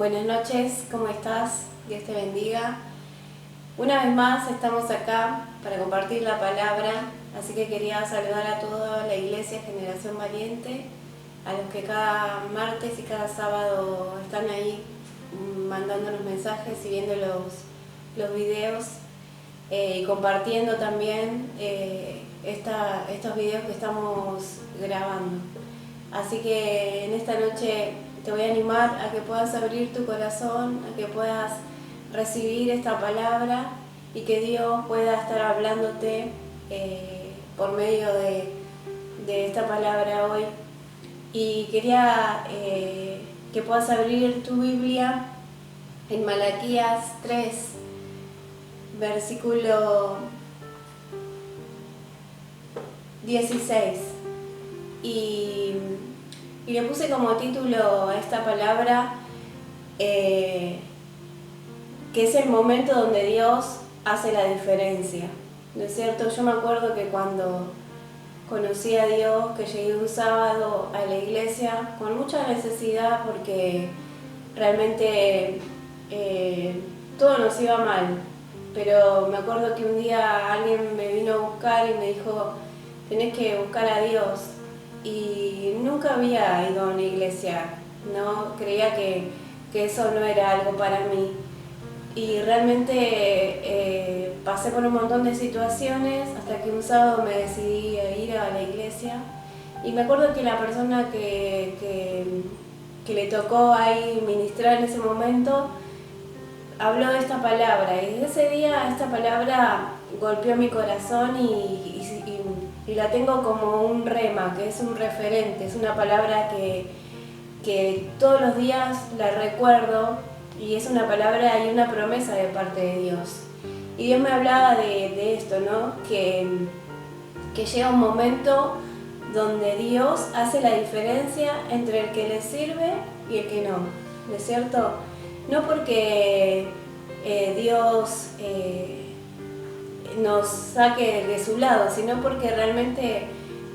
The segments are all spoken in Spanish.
Buenas noches, ¿cómo estás? Dios te bendiga. Una vez más estamos acá para compartir la palabra, así que quería saludar a toda la Iglesia Generación Valiente, a los que cada martes y cada sábado están ahí mandándonos mensajes y viendo los videos y compartiendo también estos videos que estamos grabando. Así que en esta noche te voy a animar a que puedas abrir tu corazón, a que puedas recibir esta palabra y que Dios pueda estar hablándote por medio de esta palabra hoy. Y quería que puedas abrir tu Biblia en Malaquías 3, versículo 16. Y le puse como título a esta palabra que es el momento donde Dios hace la diferencia. ¿No es cierto? Yo me acuerdo que cuando conocí a Dios, que llegué un sábado a la iglesia con mucha necesidad porque realmente todo nos iba mal. Pero me acuerdo que un día alguien me vino a buscar y me dijo: tenés que buscar a Dios. Y nunca había ido a una iglesia, no creía que eso no era algo para mí. Y realmente pasé por un montón de situaciones hasta que un sábado me decidí a ir a la iglesia. Y me acuerdo que la persona que le tocó ahí ministrar en ese momento habló de esta palabra, y desde ese día esta palabra golpeó mi corazón y la tengo como un rema, que es un referente, es una palabra que todos los días la recuerdo, y es una palabra y una promesa de parte de Dios. Y Dios me hablaba de esto, ¿no? Que llega un momento donde Dios hace la diferencia entre el que le sirve y el que no, ¿no es cierto? No porque Dios nos saque de su lado, sino porque realmente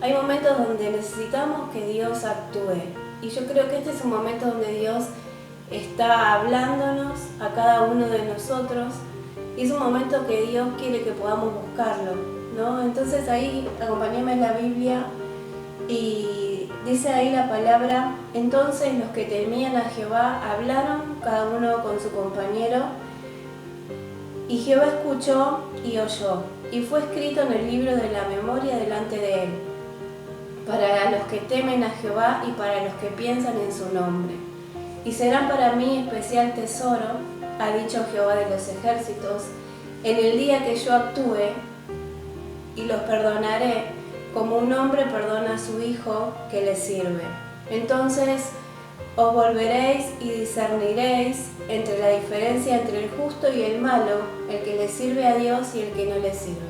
hay momentos donde necesitamos que Dios actúe. Y yo creo que este es un momento donde Dios está hablándonos a cada uno de nosotros, y es un momento que Dios quiere que podamos buscarlo, ¿no? Entonces ahí acompáñame en la Biblia y dice ahí la palabra: entonces los que temían a Jehová hablaron cada uno con su compañero, y Jehová escuchó y oyó, y fue escrito en el libro de la memoria delante de él, para los que temen a Jehová y para los que piensan en su nombre. Y serán para mí especial tesoro, ha dicho Jehová de los ejércitos, en el día que yo actúe, y los perdonaré como un hombre perdona a su hijo que le sirve. Entonces os volveréis y discerniréis entre la diferencia entre el justo y el malo, el que le sirve a Dios y el que no le sirve.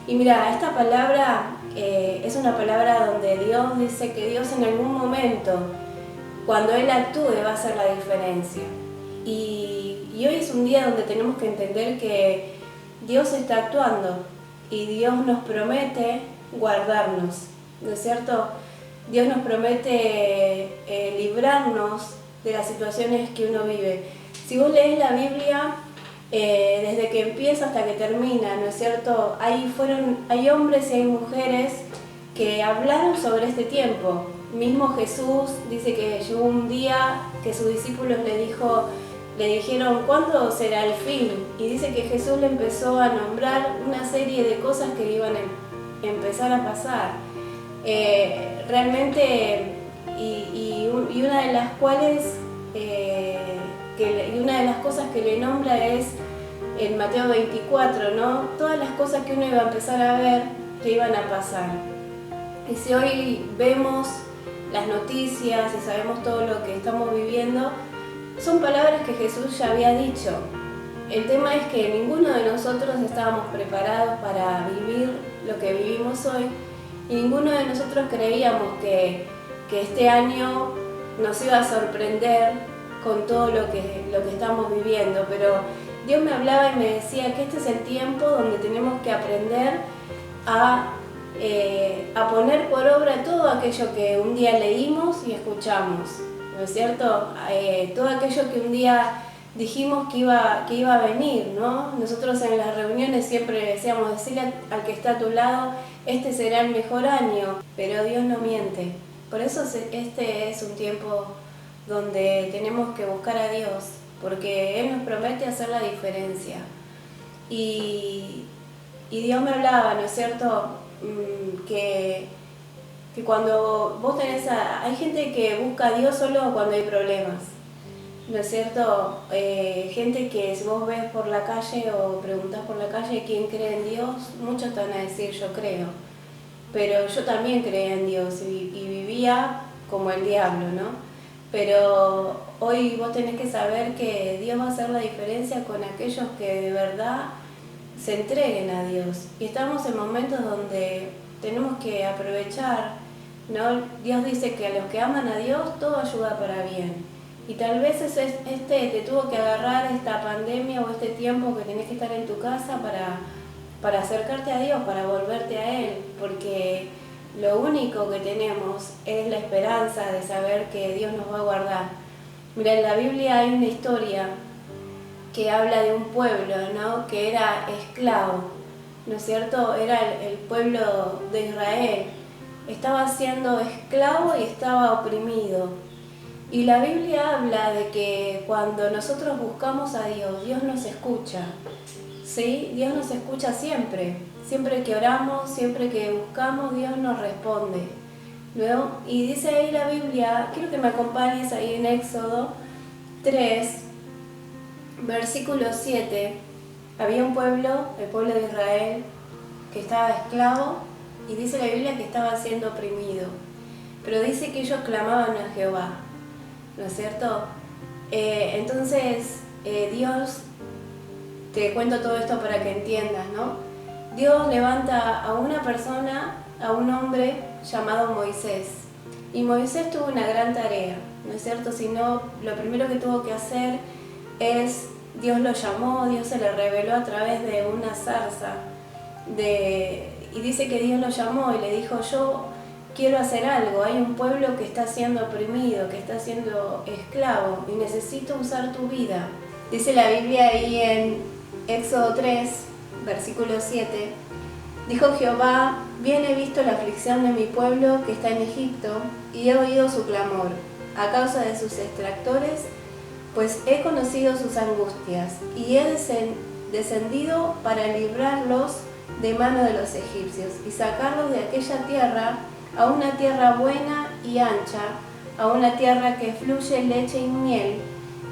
Y mira, esta palabra es una palabra donde Dios dice que Dios en algún momento, cuando Él actúe, va a hacer la diferencia. Y hoy es un día donde tenemos que entender que Dios está actuando y Dios nos promete guardarnos, ¿no es cierto? Dios nos promete librarnos de las situaciones que uno vive. Si vos lees la Biblia, desde que empieza hasta que termina, ¿no es cierto? Hay hombres y hay mujeres que hablaron sobre este tiempo. Mismo Jesús dice que llegó un día que sus discípulos le dijeron: ¿cuándo será el fin? Y dice que Jesús le empezó a nombrar una serie de cosas que iban a empezar a pasar. Realmente, y una de las cuales, y una de las cosas que le nombra es en Mateo 24, ¿no? Todas las cosas que uno iba a empezar a ver que iban a pasar. Y si hoy vemos las noticias y sabemos todo lo que estamos viviendo, son palabras que Jesús ya había dicho. El tema es que ninguno de nosotros estábamos preparados para vivir lo que vivimos hoy, y ninguno de nosotros creíamos que este año nos iba a sorprender con todo lo que estamos viviendo. Pero Dios me hablaba y me decía que este es el tiempo donde tenemos que aprender a poner por obra todo aquello que un día leímos y escuchamos. ¿no es cierto? Todo aquello que un día dijimos que iba a venir, ¿no? Nosotros en las reuniones siempre decíamos, decirle al que está a tu lado, este será el mejor año, pero Dios no miente. Por eso este es un tiempo donde tenemos que buscar a Dios, porque Él nos promete hacer la diferencia. Y Dios me hablaba, ¿no es cierto?, que cuando vos tenés hay gente que busca a Dios solo cuando hay problemas, ¿no es cierto? Gente que si vos ves por la calle o preguntás por la calle quién cree en Dios, muchos te van a decir yo creo, pero yo también creía en Dios y vivía como el diablo, ¿no? Pero hoy vos tenés que saber que Dios va a hacer la diferencia con aquellos que de verdad se entreguen a Dios. Y estamos en momentos donde tenemos que aprovechar, ¿no? Dios dice que a los que aman a Dios todo ayuda para bien. Y tal vez te tuvo que agarrar esta pandemia o este tiempo que tenés que estar en tu casa para acercarte a Dios, para volverte a Él, porque lo único que tenemos es la esperanza de saber que Dios nos va a guardar. Mira, en la Biblia hay una historia que habla de un pueblo, ¿no?, que era esclavo, ¿no es cierto? Era el pueblo de Israel. Estaba siendo esclavo y estaba oprimido. Y la Biblia habla de que cuando nosotros buscamos a Dios, Dios nos escucha. ¿Sí? Dios nos escucha siempre. Siempre que oramos, siempre que buscamos, Dios nos responde, ¿no? Y dice ahí la Biblia, quiero que me acompañes ahí en Éxodo 3, versículo 7. Había un pueblo, el pueblo de Israel, que estaba esclavo, y dice la Biblia que estaba siendo oprimido. Pero dice que ellos clamaban a Jehová, ¿no es cierto? Entonces, Dios, te cuento todo esto para que entiendas, ¿no? Dios levanta a una persona, a un hombre llamado Moisés. Y Moisés tuvo una gran tarea, ¿no es cierto? Sino, lo primero que tuvo que hacer es, Dios lo llamó, Dios se le reveló a través de una zarza. Y dice que Dios lo llamó y le dijo, yo quiero hacer algo, hay un pueblo que está siendo oprimido, que está siendo esclavo y necesito usar tu vida. Dice la Biblia ahí en Éxodo 3, versículo 7, dijo Jehová, bien he visto la aflicción de mi pueblo que está en Egipto y he oído su clamor a causa de sus extractores, pues he conocido sus angustias y he descendido para librarlos de mano de los egipcios y sacarlos de aquella tierra a una tierra buena y ancha, a una tierra que fluye leche y miel,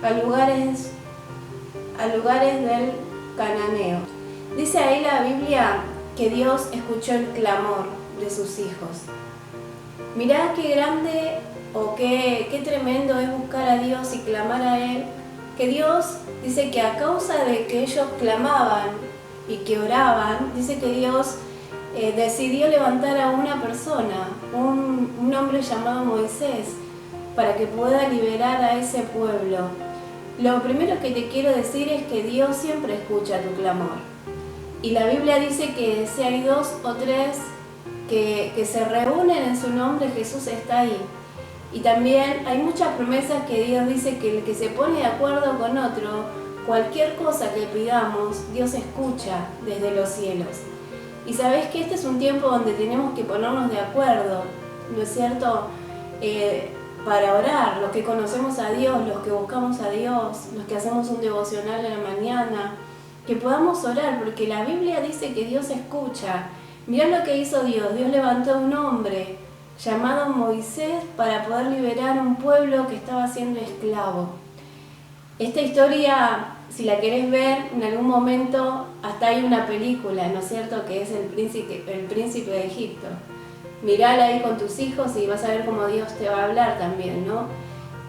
a lugares del Cananeo. Dice ahí la Biblia que Dios escuchó el clamor de sus hijos. Mirá qué grande o qué tremendo es buscar a Dios y clamar a Él, que Dios dice que a causa de que ellos clamaban y que oraban, dice que Dios decidió levantar a una persona, un hombre llamado Moisés, para que pueda liberar a ese pueblo. Lo primero que te quiero decir es que Dios siempre escucha tu clamor. Y la Biblia dice que si hay dos o tres que se reúnen en su nombre, Jesús está ahí. Y también hay muchas promesas que Dios dice que el que se pone de acuerdo con otro, cualquier cosa que pidamos, Dios escucha desde los cielos. Y sabés que este es un tiempo donde tenemos que ponernos de acuerdo, ¿no es cierto? Para orar, los que conocemos a Dios, los que buscamos a Dios, los que hacemos un devocional en la mañana, que podamos orar, porque la Biblia dice que Dios escucha. Mirá lo que hizo Dios. Dios levantó a un hombre llamado Moisés para poder liberar a un pueblo que estaba siendo esclavo. Esta historia, si la querés ver en algún momento, hasta hay una película, ¿no es cierto?, que es el príncipe de Egipto. Mirala ahí con tus hijos y vas a ver cómo Dios te va a hablar también, ¿no?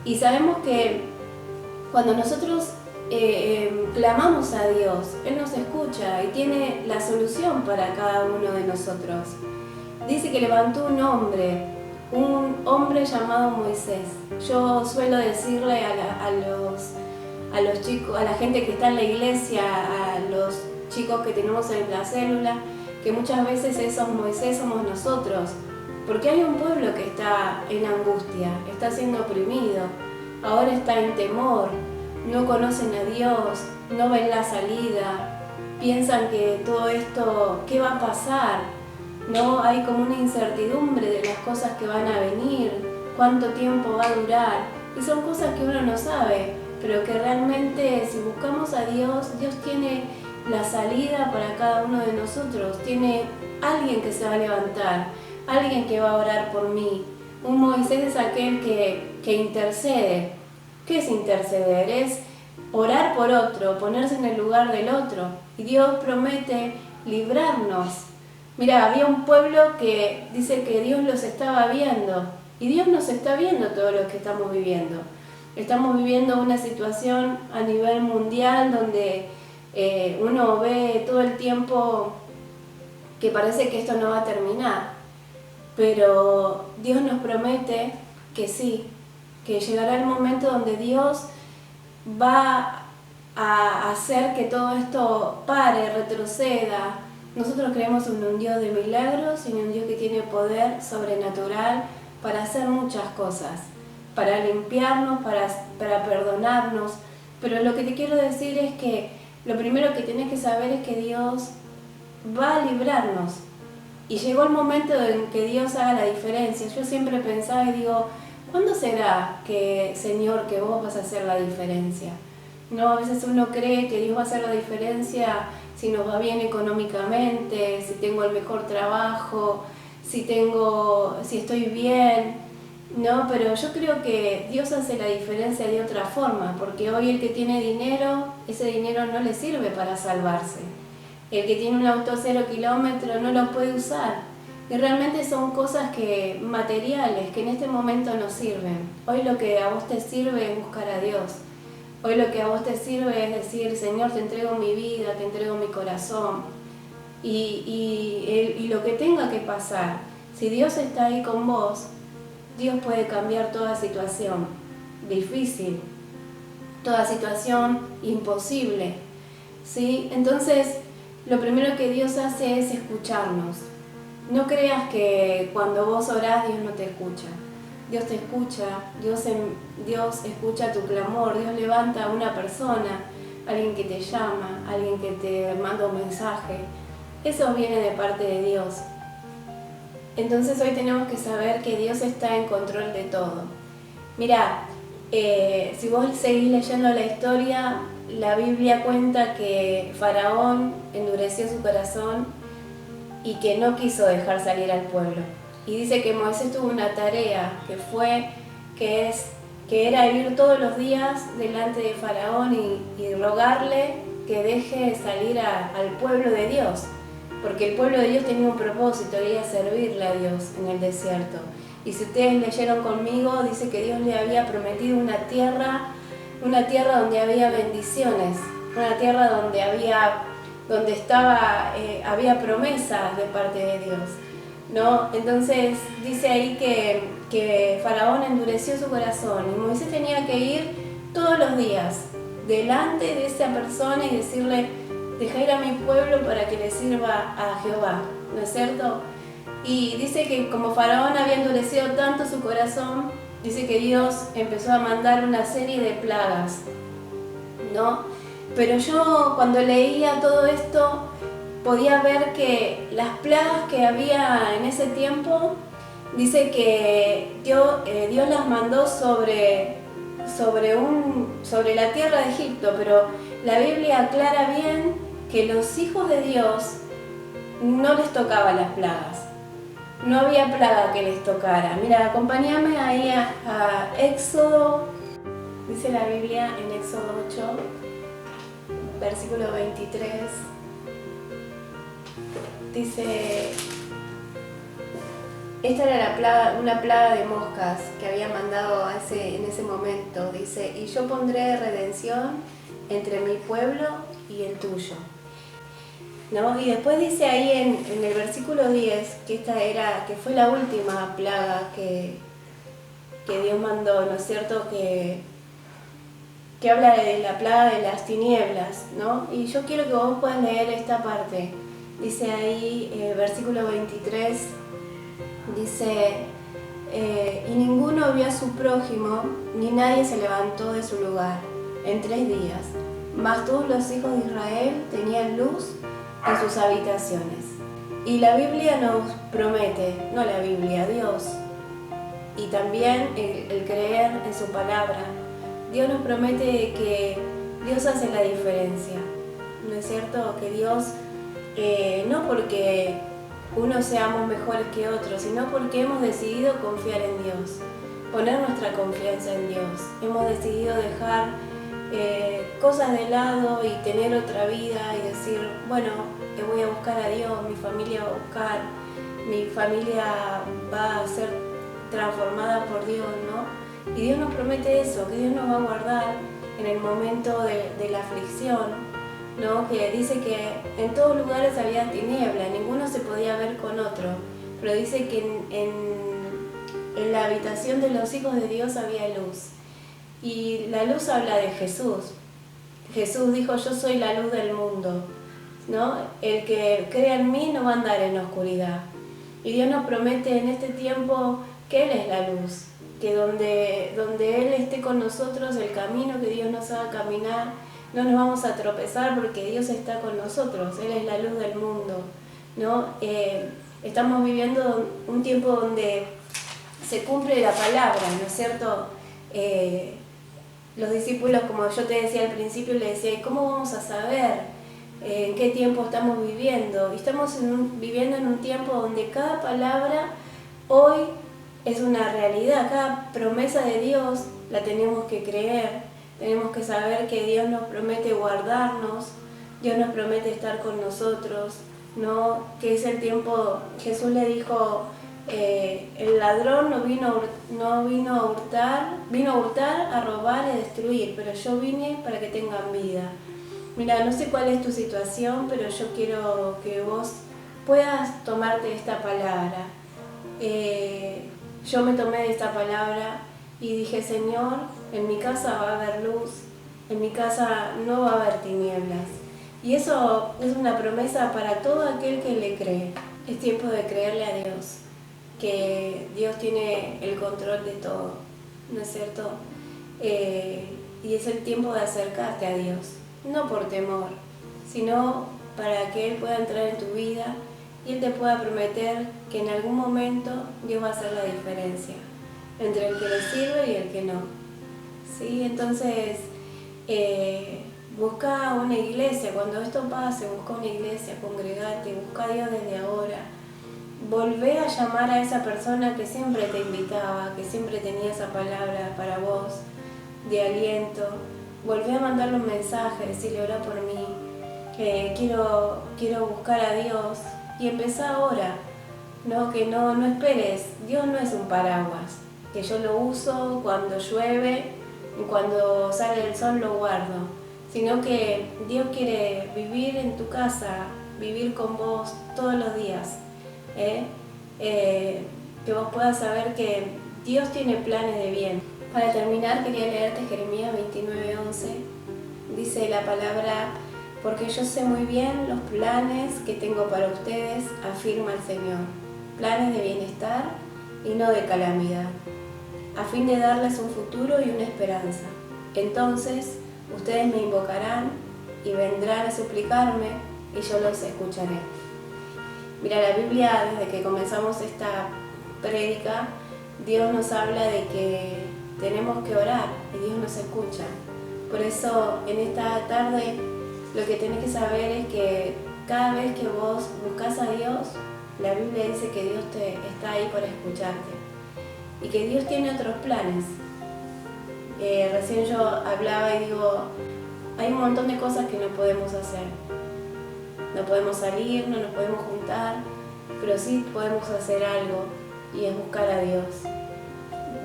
Y sabemos que cuando nosotros clamamos a Dios, Él nos escucha y tiene la solución para cada uno de nosotros. Dice que levantó un hombre llamado Moisés. Yo suelo decirle a los chicos, a la gente que está en la iglesia, a los chicos que tenemos en la célula, que muchas veces esos Moisés somos nosotros, Porque hay un pueblo que está en angustia, está siendo oprimido, ahora está en temor, no conocen a Dios, no ven la salida, piensan que todo esto, ¿qué va a pasar? ¿No? Hay como una incertidumbre de las cosas que van a venir, cuánto tiempo va a durar, y son cosas que uno no sabe, pero que realmente si buscamos a Dios, Dios tiene la salida para cada uno de nosotros, tiene alguien que se va a levantar, alguien que va a orar por mí. Un Moisés es aquel que intercede. ¿Qué es interceder? Es orar por otro, ponerse en el lugar del otro. Y Dios promete librarnos. Mira, había un pueblo que dice que Dios los estaba viendo. Y Dios nos está viendo todo lo que estamos viviendo. Estamos viviendo una situación a nivel mundial donde uno ve todo el tiempo que parece que esto no va a terminar. Pero Dios nos promete que sí, que llegará el momento donde Dios va a hacer que todo esto pare, retroceda. Nosotros creemos en un Dios de milagros y en un Dios que tiene poder sobrenatural para hacer muchas cosas, para limpiarnos, para perdonarnos. Pero lo que te quiero decir es que lo primero que tienes que saber es que Dios va a librarnos. Y llegó el momento en que Dios haga la diferencia. Yo siempre pensaba y digo, ¿cuándo será que, Señor, que vos vas a hacer la diferencia? No, a veces uno cree que Dios va a hacer la diferencia si nos va bien económicamente, si tengo el mejor trabajo, si estoy bien. No, pero yo creo que Dios hace la diferencia de otra forma, porque hoy el que tiene dinero, ese dinero no le sirve para salvarse. El que tiene un auto 0 kilómetros no lo puede usar. Y realmente son cosas materiales que en este momento no sirven. Hoy lo que a vos te sirve es buscar a Dios. Hoy lo que a vos te sirve es decir, Señor, te entrego mi vida, te entrego mi corazón. Y lo que tenga que pasar, si Dios está ahí con vos, Dios puede cambiar toda situación difícil, toda situación imposible. ¿Sí? Entonces, lo primero que Dios hace es escucharnos. No creas que cuando vos orás Dios no te escucha. Dios te escucha, Dios escucha tu clamor, Dios levanta a una persona, alguien que te llama, alguien que te manda un mensaje. Eso viene de parte de Dios. Entonces hoy tenemos que saber que Dios está en control de todo. Mirá, si vos seguís leyendo la historia, la Biblia cuenta que Faraón endureció su corazón y que no quiso dejar salir al pueblo. Y dice que Moisés tuvo una tarea que era ir todos los días delante de Faraón y rogarle que deje salir al pueblo de Dios. Porque el pueblo de Dios tenía un propósito, era servirle a Dios en el desierto. Y si ustedes leyeron conmigo, dice que Dios le había prometido una tierra donde había bendiciones, una tierra donde había promesas de parte de Dios, ¿no? Entonces dice ahí que Faraón endureció su corazón y Moisés tenía que ir todos los días delante de esa persona y decirle, deja ir a mi pueblo para que le sirva a Jehová, ¿no es cierto? Y dice que como Faraón había endurecido tanto su corazón, dice que Dios empezó a mandar una serie de plagas, ¿no? Pero yo cuando leía todo esto podía ver que las plagas que había en ese tiempo, dice que Dios las mandó sobre la tierra de Egipto, pero la Biblia aclara bien que los hijos de Dios no les tocaban las plagas. No había plaga que les tocara. Mira, acompáñame ahí a Éxodo, dice la Biblia en Éxodo 8, versículo 23. Dice, esta era una plaga de moscas que había mandado en ese momento. Dice, y yo pondré redención entre mi pueblo y el tuyo. ¿No? Y después dice ahí en el versículo 10 que fue la última plaga que Dios mandó, ¿no es cierto? Que habla de la plaga de las tinieblas, ¿no? Y yo quiero que vos puedas leer esta parte. Dice ahí, versículo 23, Dice, y ninguno vio a su prójimo, ni nadie se levantó de su lugar en 3 días. Mas todos los hijos de Israel tenían luz en sus habitaciones. Y la Biblia nos promete, no la Biblia, Dios, y también el creer en su palabra. Dios nos promete que Dios hace la diferencia, ¿no es cierto? Que Dios, no porque unos seamos mejores que otros, sino porque hemos decidido confiar en Dios, poner nuestra confianza en Dios. Hemos decidido dejar cosas de lado y tener otra vida y decir, bueno, voy a buscar a Dios, mi familia va a buscar, mi familia va a ser transformada por Dios, ¿no? Y Dios nos promete eso, que Dios nos va a guardar en el momento de la aflicción, ¿no? Que dice que en todos lugares había tiniebla, ninguno se podía ver con otro, pero dice que en la habitación de los hijos de Dios había luz. Y la luz habla de Jesús. Jesús dijo, yo soy la luz del mundo, ¿no? El que crea en mí no va a andar en la oscuridad. Y Dios nos promete en este tiempo que Él es la luz, que donde Él esté con nosotros, el camino que Dios nos haga caminar, no nos vamos a tropezar porque Dios está con nosotros, Él es la luz del mundo, ¿no? Estamos viviendo un tiempo donde se cumple la palabra, ¿no es cierto? Los discípulos, como yo te decía al principio, le decía, ¿y cómo vamos a saber en qué tiempo estamos viviendo? Y estamos viviendo en un tiempo donde cada palabra hoy es una realidad, cada promesa de Dios la tenemos que creer, tenemos que saber que Dios nos promete guardarnos, Dios nos promete estar con nosotros, ¿no? Que es el tiempo, Jesús le dijo, el ladrón no vino a hurtar, a robar y a destruir, pero yo vine para que tengan vida. Mira, no sé cuál es tu situación, pero yo quiero que vos puedas tomarte esta palabra. Yo me tomé de esta palabra y dije, Señor, en mi casa va a haber luz, en mi casa no va a haber tinieblas. Y eso es una promesa para todo aquel que le cree. Es tiempo de creerle a Dios, que Dios tiene el control de todo, ¿no es cierto? Y es el tiempo de acercarte a Dios, no por temor, sino para que Él pueda entrar en tu vida y Él te pueda prometer que en algún momento Dios va a hacer la diferencia entre el que le sirve y el que no. ¿Sí? Entonces, busca una iglesia, cuando esto pase, busca una iglesia, congregate, busca a Dios desde ahora. Volvé a llamar a esa persona que siempre te invitaba, que siempre tenía esa palabra para vos, de aliento. Volvé a mandarle un mensaje, decirle, ora por mí, quiero buscar a Dios. Y empezá ahora, ¿no? Que no esperes. Dios no es un paraguas, que yo lo uso cuando llueve y cuando sale el sol lo guardo, sino que Dios quiere vivir en tu casa, vivir con vos todos los días. Que vos puedas saber que Dios tiene planes de bien. Para terminar, quería leerte Jeremías 29:11. Dice la palabra, porque yo sé muy bien los planes que tengo para ustedes, afirma el Señor, planes de bienestar y no de calamidad, a fin de darles un futuro y una esperanza. Entonces ustedes me invocarán y vendrán a suplicarme y yo los escucharé. Mira, la Biblia, desde que comenzamos esta prédica, Dios nos habla de que tenemos que orar y Dios nos escucha. Por eso, en esta tarde, lo que tenés que saber es que cada vez que vos buscas a Dios, la Biblia dice que Dios está ahí para escucharte y que Dios tiene otros planes. Recién yo hablaba y digo, hay un montón de cosas que no podemos hacer. No podemos salir, no nos podemos juntar, pero sí podemos hacer algo y es buscar a Dios.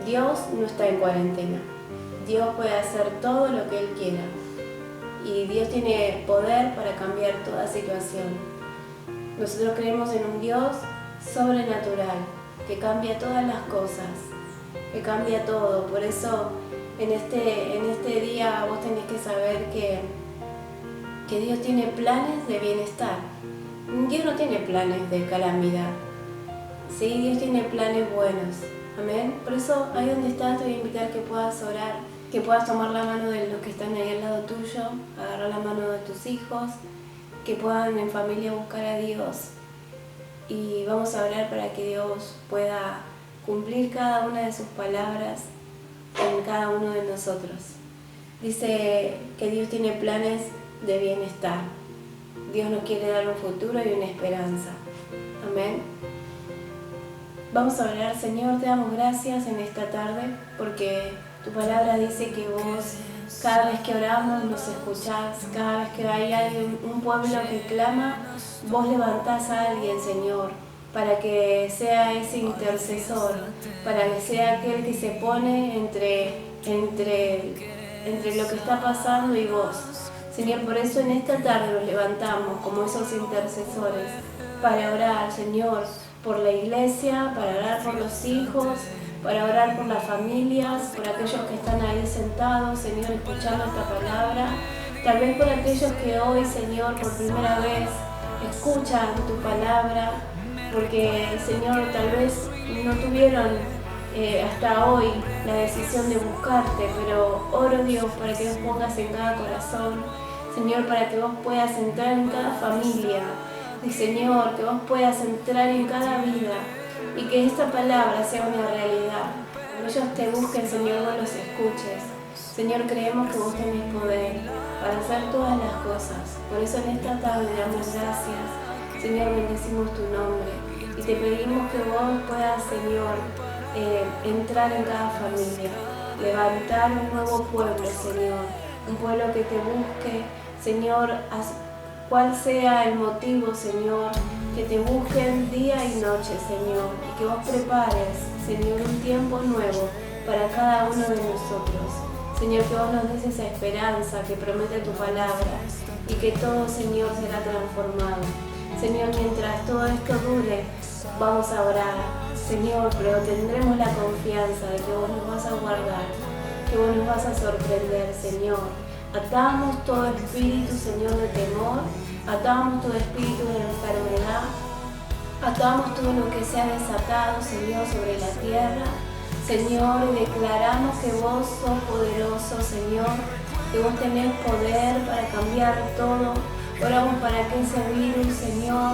Dios no está en cuarentena. Dios puede hacer todo lo que Él quiera. Y Dios tiene poder para cambiar toda situación. Nosotros creemos en un Dios sobrenatural, que cambia todas las cosas, que cambia todo. Por eso en este día vos tenés que saber que Dios tiene planes de bienestar. Dios no tiene planes de calamidad. ¿sí? Dios tiene planes buenos. Amén. Por eso, ahí donde estás, te voy a invitar que puedas orar, que puedas tomar la mano de los que están ahí al lado tuyo, agarrar la mano de tus hijos, que puedan en familia buscar a Dios. Y vamos a orar para que Dios pueda cumplir cada una de sus palabras en cada uno de nosotros. Dice que Dios tiene planes de bienestar. Dios nos quiere dar un futuro y una esperanza. Amén. Vamos a orar. Señor, te damos gracias en esta tarde porque tu palabra dice que vos cada vez que oramos nos escuchás, cada vez que hay un pueblo que clama, vos levantás a alguien, Señor, para que sea ese intercesor, para que sea aquel que se pone entre lo que está pasando y vos. Señor, por eso en esta tarde nos levantamos como esos intercesores para orar, Señor, por la iglesia, para orar por los hijos, para orar por las familias, por aquellos que están ahí sentados, Señor, escuchando esta palabra. Tal vez por aquellos que hoy, Señor, por primera vez escuchan tu palabra, porque, Señor, tal vez no tuvieron hasta hoy la decisión de buscarte, pero oro, Dios, para que vos pongas en cada corazón, Señor, para que vos puedas entrar en cada familia, y Señor, que vos puedas entrar en cada vida y que esta palabra sea una realidad. Cuando ellos te busquen, Señor, vos los escuches. Señor, creemos que vos tenés poder para hacer todas las cosas. Por eso en esta tarde damos gracias. Señor, bendecimos tu nombre y te pedimos que vos puedas, Señor, entrar en cada familia, levantar un nuevo pueblo, Señor, un pueblo que te busque, Señor, cuál sea el motivo, Señor, que te busquen día y noche, Señor, y que vos prepares, Señor, un tiempo nuevo para cada uno de nosotros. Señor, que vos nos des esa esperanza que promete tu palabra y que todo, Señor, será transformado. Señor, mientras todo esto dure, vamos a orar, Señor, pero tendremos la confianza de que vos nos vas a guardar, que vos nos vas a sorprender, Señor. Atamos todo espíritu, Señor, de temor, atamos todo espíritu de enfermedad, atamos todo lo que sea desatado, Señor, sobre la tierra. Señor, y declaramos que vos sos poderoso, Señor, que vos tenés poder para cambiar todo. Oramos para que ese virus, Señor,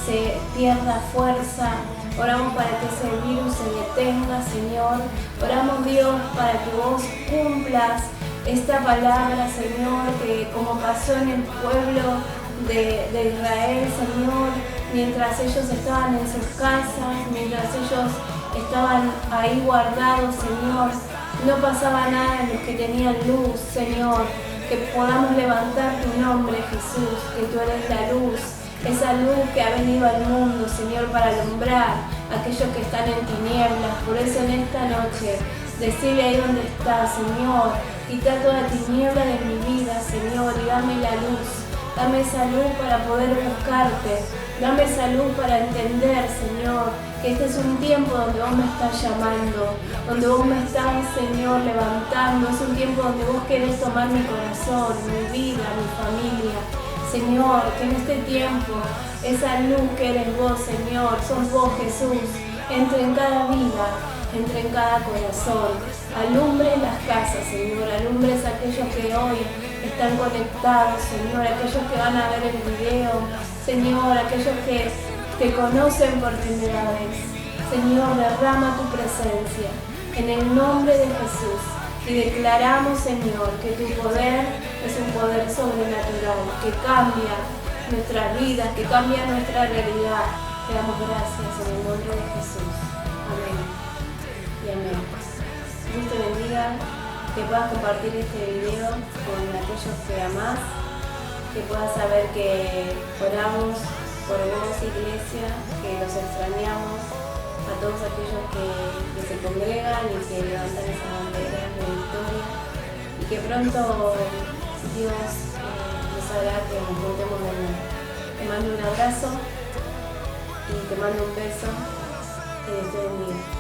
se pierda fuerza. Oramos para que ese virus se detenga, Señor. Oramos, Dios, para que vos cumplas esta palabra, Señor, que como pasó en el pueblo de Israel, Señor, mientras ellos estaban en sus casas, mientras ellos estaban ahí guardados, Señor, no pasaba nada en los que tenían luz, Señor, que podamos levantar tu nombre, Jesús, que tú eres la luz, esa luz que ha venido al mundo, Señor, para alumbrar a aquellos que están en tinieblas. Por eso en esta noche, decile ahí donde estás, Señor, quita toda tiniebla de mi vida, Señor, y dame la luz. Dame esa luz para poder buscarte. Dame esa luz para entender, Señor, que este es un tiempo donde vos me estás llamando, donde vos me estás, Señor, levantando. Es un tiempo donde vos querés tomar mi corazón, mi vida, mi familia. Señor, que en este tiempo esa luz que eres vos, Señor, sos vos, Jesús, entre en cada vida, entre en cada corazón. Alumbre las casas, Señor, alumbres a aquellos que hoy están conectados, Señor, aquellos que van a ver el video, Señor, aquellos que te conocen por primera vez. Señor, derrama tu presencia en el nombre de Jesús y declaramos, Señor, que tu poder es un poder sobrenatural que cambia nuestras vidas, que cambia nuestra realidad. Te damos gracias en el nombre de Jesús. Amén y amén. Dios te bendiga, que puedas compartir este video con aquellos que amás, que puedas saber que oramos por vos, iglesia, que los extrañamos, a todos aquellos que se congregan y que levantan esa bandera de victoria, y que pronto Dios nos hará que nos juntemos de nuevo. Te mando un abrazo y te mando un beso y Dios te bendiga.